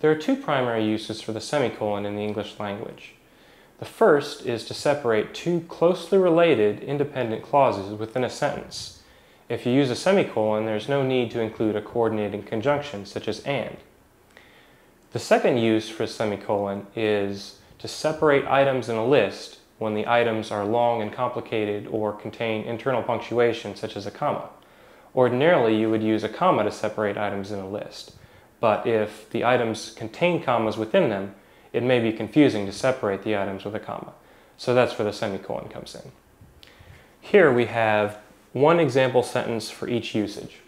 There are two primary uses for the semicolon in the English language. The first is to separate two closely related independent clauses within a sentence. If you use a semicolon, there's no need to include a coordinating conjunction such as and. The second use for a semicolon is to separate items in a list when the items are long and complicated or contain internal punctuation such as a comma. Ordinarily, you would use a comma to separate items in a list, but if the items contain commas within them, it may be confusing to separate the items with a comma. So that's where the semicolon comes in. Here we have one example sentence for each usage.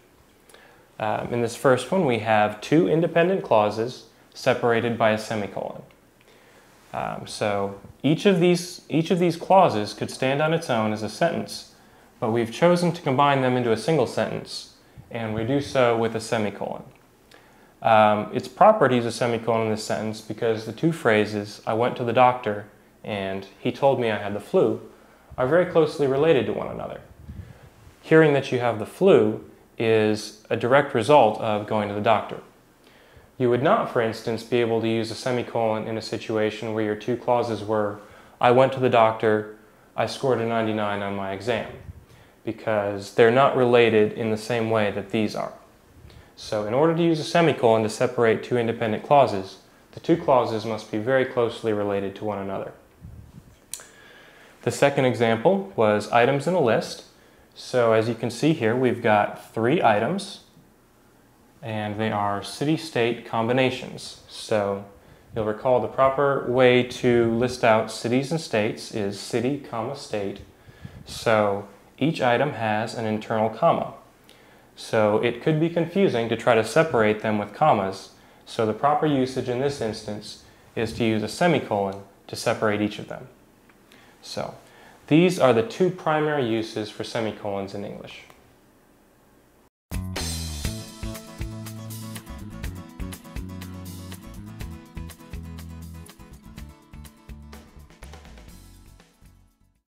In this first one, we have two independent clauses separated by a semicolon. So each of these clauses could stand on its own as a sentence, but we've chosen to combine them into a single sentence, and we do so with a semicolon. It's proper to use a semicolon in this sentence because the two phrases, "I went to the doctor" and "he told me I had the flu," are very closely related to one another. Hearing that you have the flu is a direct result of going to the doctor. You would not, for instance, be able to use a semicolon in a situation where your two clauses were, "I went to the doctor, I scored a 99 on my exam," because they're not related in the same way that these are. So in order to use a semicolon to separate two independent clauses, the two clauses must be very closely related to one another. The second example was items in a list. So as you can see here, we've got three items, and they are city-state combinations. So you'll recall the proper way to list out cities and states is city, comma, state. So each item has an internal comma. So it could be confusing to try to separate them with commas, so the proper usage in this instance is to use a semicolon to separate each of them. So these are the two primary uses for semicolons in English.